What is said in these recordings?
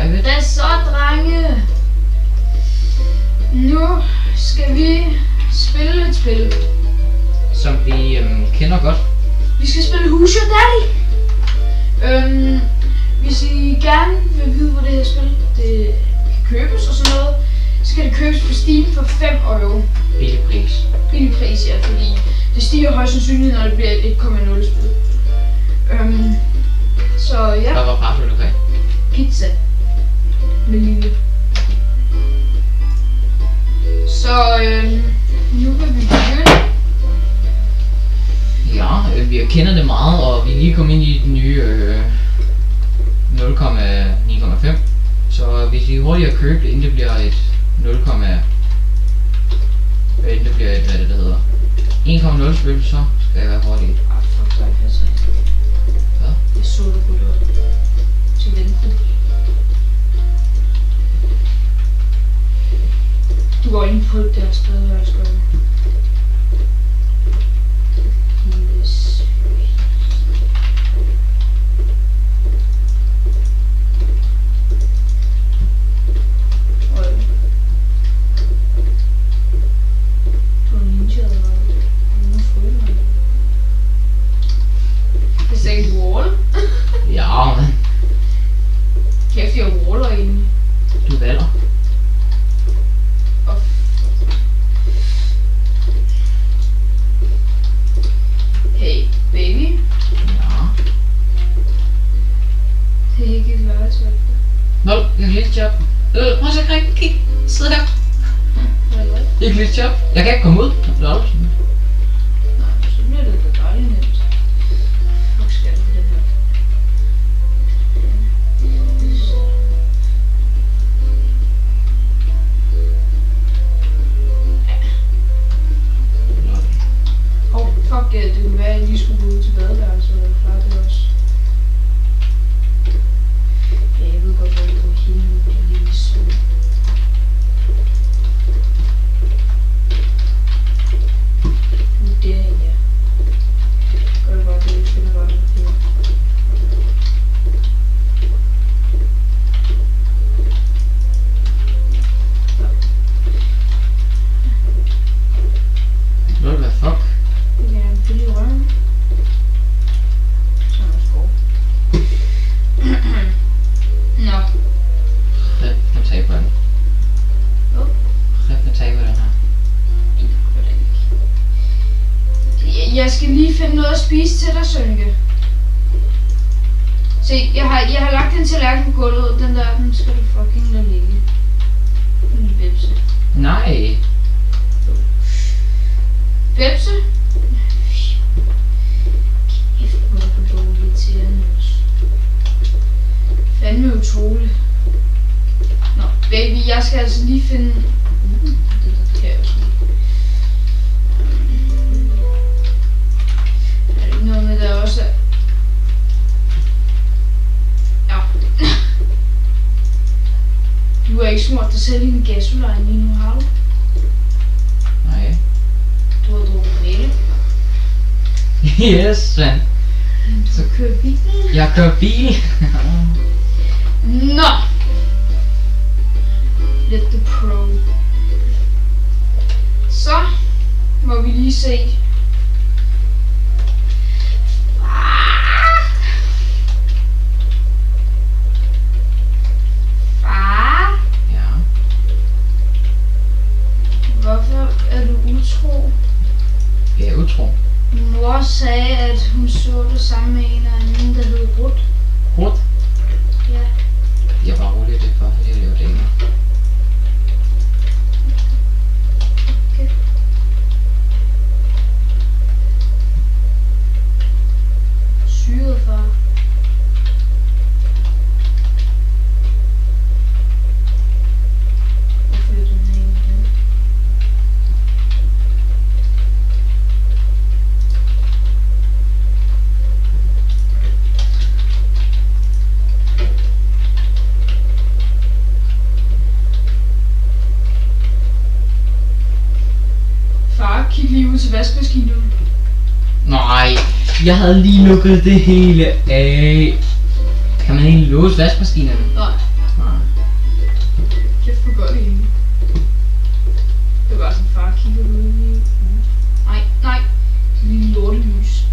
private. Hvad så, drenge? Nu skal vi spille et spil. Som vi kender godt. Vi skal spille Who's Your Daddy. Hvis I gerne vil vide, hvor det her spil det kan købes og sådan noget, så kan det købes på Steam for 5 euro. Billig pris. Billig pris, ja, fordi det stiger højst sandsynligt, når det bliver et 1,0 spil. Så ja. Hvad var parfum, du kan? Pizza. Med lille. Så nu vil vi begynde. Ja, vi kender det meget, og vi er lige kommet ind i den nye 0,9,5. Så hvis I hurtigt at købe det, inden det bliver et 0, inden det bliver et, hvad det hedder, 1,0 spil, så skal jeg være hurtig. Fuck, så jeg passer. Hvad? Jeg så det godt ud. Til venstre. Du går ind på det der sted, hvor jeg skal. Ja, men Kæft, jeg waller inde. du valder. Hey, baby. Ja. Det er ikke et legetøj. Nå, jeg kan lidt job. Prøv at se, kig. Sid her. Jeg kan lidt job. Jeg kan ikke komme ud. Nå. Nej, så bliver det da dejligt nemt. Fuck, skal jeg den her? Fuck, det kunne være, at jeg lige skulle gå ud til badeværelset og klare det også. Ja, jeg ved godt, hvor det går hele det lille sød. Vurdering, ja. Gør det bare, det jeg finder bare noget her. Nå, hvad fuck? Det kan jeg pille i røven. Så er der skov. Nå. Red med tag på den. Hvad? Red med tag på den her. Det gør det ikke. Jeg skal lige finde noget at spise til dig, Sønke. Se, jeg har lagt en tallerken på gulvet, og den der, den skal du fucking lade ligge. En bebse. Nej. Bebse? Kæft, hvor er du dårlig irriterende også. Fandme utroligt. Nå, baby, jeg skal altså lige finde... det der kan jeg også lige. Er det ikke noget med, der også er... Ja. Du har ikke smurt dig selv i en gasolejne lige nu, har du? Nej. Du har drukket mælk. Yes, man. Så kører bilen. Jeg kører bil. Nå! Let the pro. Så må vi lige se. Far? Ja. Hvorfor er du utro? Jeg er utro. Mor sagde, at hun så det sammen med en anden, der hed Ruth. Ruth? Ja. Jeg var rolig, det er bare fordi jeg lever damer. Okay. Syret, far. Hvorfor er du den ene hen? Far, kig lige ud til vaskemaskinen. Nej, jeg havde lige lukket det hele af. Kan man egentlig låse vaskemaskinen? Nej. Nej. kunne gøre det hele. Det var bare sådan, far, kigger du lige ud? Nej. Lille lortelys.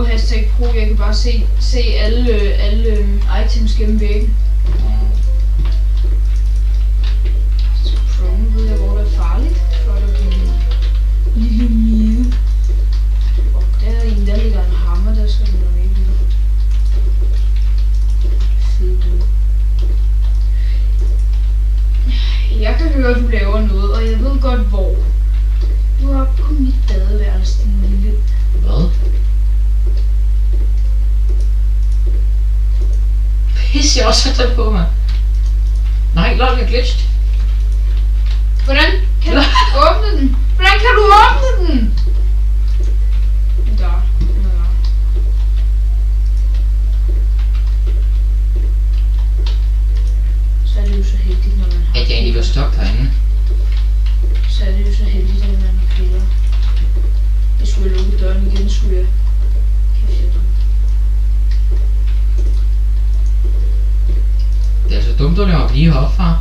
Hashtag pro, jeg kan bare se alle items gennem væggen. Prone ved jeg, hvor det er farligt, for at blive en lille mide. Og der ligger en hammer, der skal man nok ikke lide. Fed død. Jeg kan høre, at du laver noget, og jeg ved godt hvor. Du er oppe på mit badeværelse, din lille... Hvad? Pisse, jeg også har på mig. Nej, lol, jeg glitched. Hvordan kan du åbne den? Hvordan kan du åbne den? Der. Så er det jo så heldigt, når man har... At jeg egentlig var stok herinde. Så er det jo så heldigt, at man har piller. Jeg skulle lukke døren igen, skulle jeg... Kæft, jeg dum. Det er så dumt, at jeg blive heroppe fra.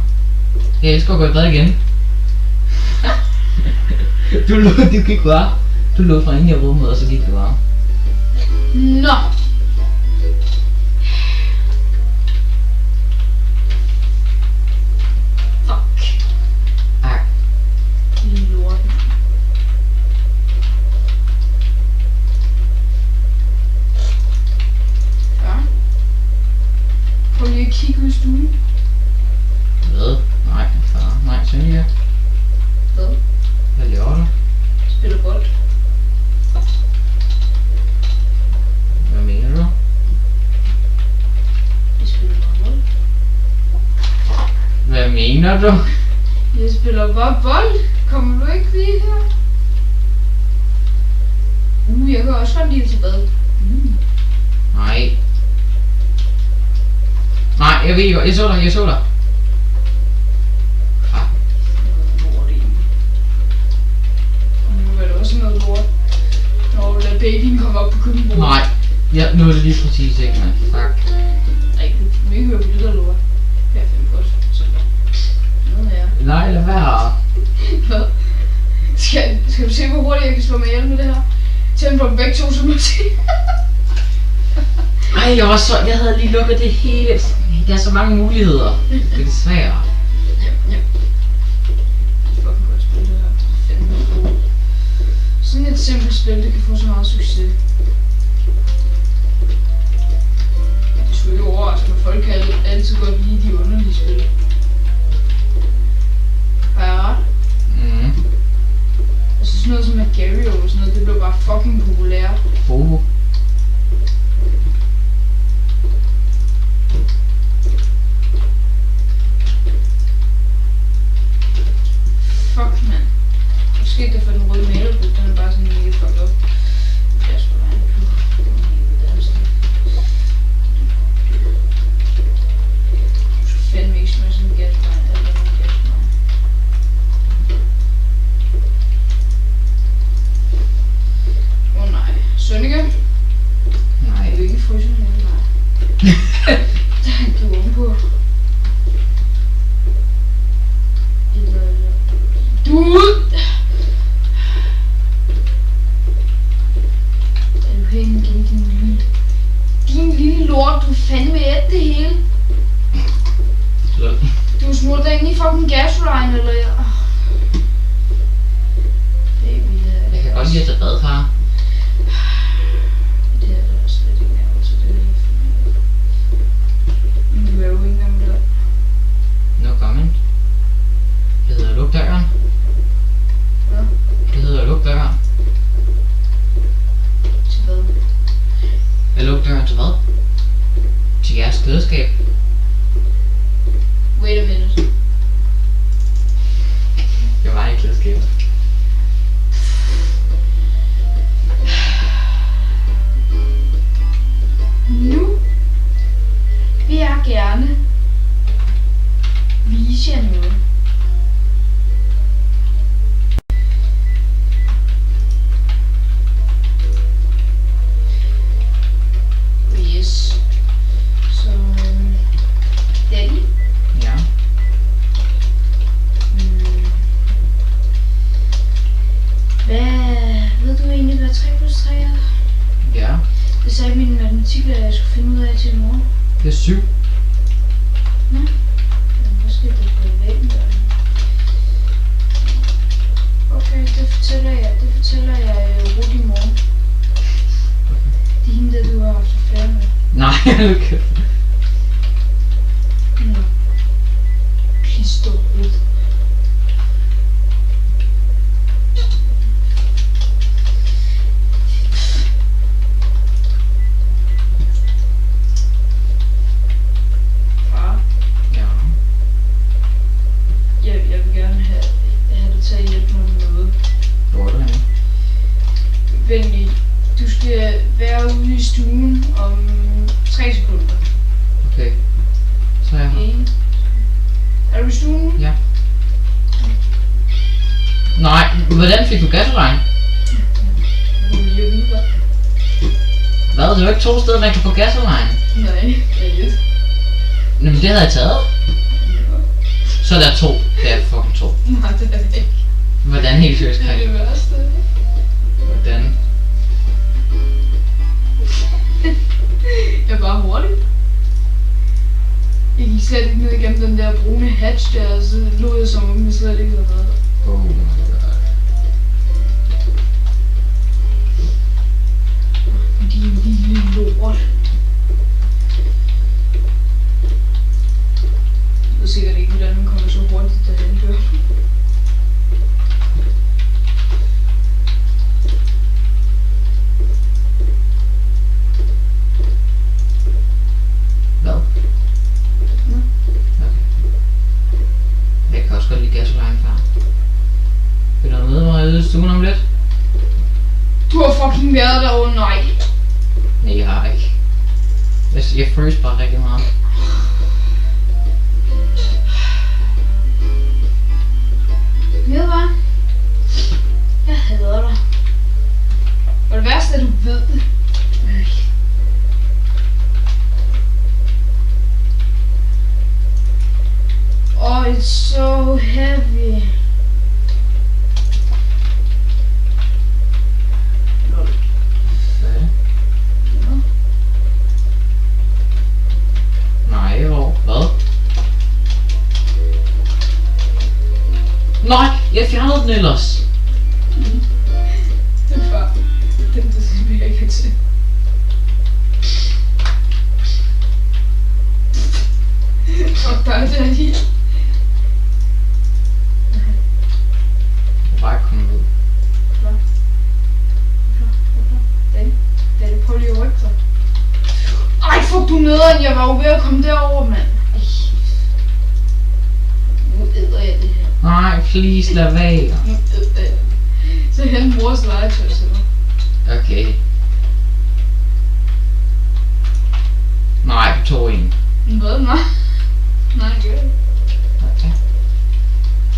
Jeg elsker at gå i bad igen. Du gik bare. Du lå fra inde i rummet, og så gik du bare. Nå! Fuck. Ej. Lille lort. Ja. Prøv lige at kigge ud i stuen. Hvad? Nej, far. Nej, Sonja. Hvad? Hvad laver du? Spiller bold. Hvad mener du? Jeg spiller bare bold. Hvad mener du? Jeg spiller bare bold. Kommer du ikke lige her? Jeg kan også godt lide til bad. Nej. Nej, jeg ved ikke, jeg så dig. Ah. Lort i. Nu er det også noget lort. Når der babyen kommer op på køkkenbordet. Nej, ja, nu er det lige præcis ikke, man. Fuck. Nej, du vil ikke høre på det der lort. Ja, fandme godt. Så. Noget er. Nej, lad være. Hvad? Skal du se, hvor hurtigt jeg kan slå mig ihjel med det her? Tænd på dem begge to, så må du se. Ej, jeg havde lige lukket det hele. Der er så mange muligheder. Det er svært. Ja. Det er fucking godt spil, det her. Fandme god. Sådan et simpelt spil, det kan få så meget succes. Det skulle ikke overraske mig. Folk kan altid godt lide de underlige spil. Har jeg ret? Mhm. Altså sådan noget som Magario og sådan noget, det blev bare fucking populært. Fuck, mand. Måske det for den røde malerbud, den er bare sådan mega fucked up. Jeg skal være en klub. Du skal fandme ikke smage sådan en gasmine, eller nogen gasmine. Åh nej. Sønneke? Nej. Jeg vil ikke fryse med den, nej. Du er ovenpå. Du er ud! Er du pæn igen, din lille lort, du er fandme et det hele. Du smurte dig ind i fucking gasline, eller jeg... Baby, Jeg kan godt lide at tage bad, far. Det er der slet ikke nærmere, så det er helt fint. Du er jo ikke engang der. No comment. Det hedder luk døren. Hvad? Det hedder luk døren. Til hvad? Jeg luk døren til hvad? Til jeres klædeskab. Wait a minute. Jeg var i klædeskabet. Nu vil jeg gerne vise jer noget. 3 plus 3 er? Ja, Det sagde min matematiklærer, jeg skulle finde ud af til i morgen. det er 7. Nå. Ja, måske det er væggen der. Okay, det fortæller jeg Rudi i morgen. Det er hende der, du har haft affære med. Nej, okay. Nå. Pistol ud. Far, Ja. jeg vil gerne have dig til at hjælpe mig med noget. Hvor er det henne? Venlig, du skal være ude i stuen om 3 sekunder. Okay. Så er jeg her. Okay. Er du i stuen? Ja. Nej, hvordan fik du gasoline? Hvad? Det er jo ikke 2 steder, man kan få gasoline. Nej, det er 1. Jamen det havde jeg taget. Så er der 2. Det er fucking 2. Nej, det er det ikke. Hvordan helt seriøst Det er kan det værste. Hvordan? Jeg er bare hurtig. Jeg gik slet ikke ned igennem den der brune hatch der, og så lå jeg som om jeg slet ikke havde været der. Oh my god. Din lille lort. Jeg ved sikkert ikke, hvordan man kommer så hurtigt derhen, gør. Hvad? Nå. Okay. Jeg kan også godt lide gasoline, far. Vil du med mig ude i stuen om lidt? Du har fucking været derovre, nej. Nej, jeg har ikke. Jeg frøs bare rigtig meget. Ved du hvad? Jeg hader dig. Og det værste er, at du ved det. Oh, it's so heavy. Lol. Hvad er det? Ja. Nej, hvor? Hvad? Nej, jeg fjernede den ellers. Det er far. Den vil jeg ikke have til. Fuck dig, det er lige. Bare kom ud. Daddy, prøv lige at rykke dig. Ej, fuck du nederen, jeg var jo ved at komme derover, mand. Ej. Nu æder jeg det her. Nej, please lad være. Nu æder jeg. Så hente mors legetøj til mig. Okay. Nej, du tog en. Hvad? Nej. Nej, det gør jeg ikke. Okay.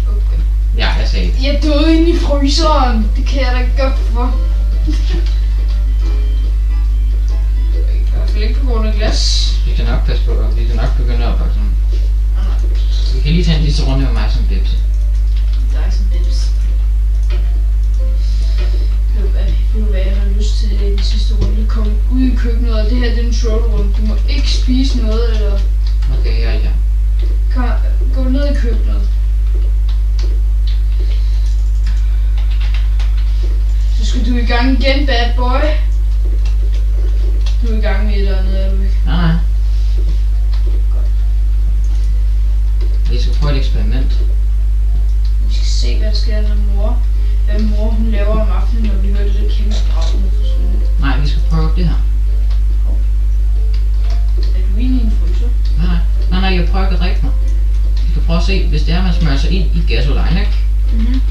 Okay. Ja, jeg sagde det. Jeg døde inde i fryseren. Det kan jeg da ikke gøre for. I hvert fald ikke på grund af glas. Vi kan nok passe på, og vi kan nok begynde at pakke sådan. Vi kan lige tage en lille runde med mig som bipse. Der er sådan bips. Ved du hvad, jeg har lyst til i den sidste runde? Kom ud i køkkenet, og det her det er en short runde. Du må ikke spise noget, eller... Okay, ja. Kom, gå ned i køkkenet. Så skal du i gang igen, bad boy. Du er i gang med et eller andet, er du ikke? Nej. Vi skal prøve et eksperiment. Vi skal se, hvad der sker, når hvad mor hun laver om aftenen, når vi hører det der kæmpe brag ned for skolen. Nej, vi skal prøve det her. Er du inde i en fryser? Nej, jeg prøver at drikke mig. Vi kan prøve at se, hvis det er, man smører sig ind i gasoline, ikke? Mhm.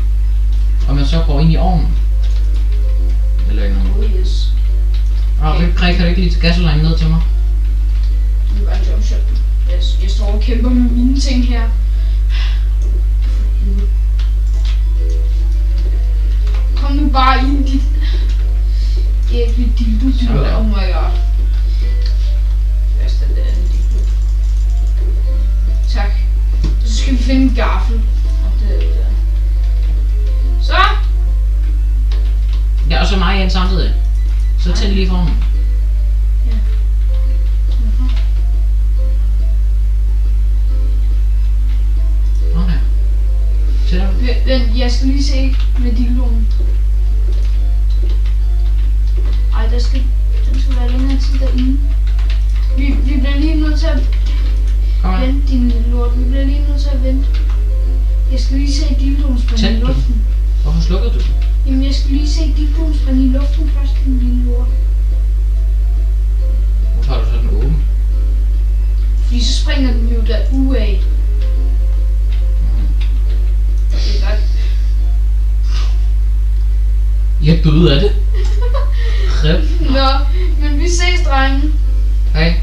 Og man så går ind i ovnen. Eller ikke noget. Oh yes. Og kan du ikke lige tage gasoline ned til mig? Det er bare en jumpshot. Jeg står og kæmper med mine ting her. Kom nu bare ind, dit ægte dildo. Oh my god. Først er det andet dildo. Tak. Så skal vi finde en gaffel. Og det er der. Så! Ja, og så mig igen samtidig. Så tænd lige formen. Ja. Okay. Tænder du? Vent, jeg skal lige se med dildoen. Ej, den skal være længere tid derinde. Vi bliver lige nødt til at Kom her. vente, din lille lort. Vi bliver lige nødt til at vente. Jeg skal lige se dildoen springe i Tænd den. luften. Hvorfor slukkede du den? Jamen, jeg skal lige se dildoen springe i luften først, din lille lort. Hvorfor har du så den åben? Fordi så springer den jo derud af. Det er godt. Jeg døde af det. Rip. Nå, men vi ses, drenge. Hej.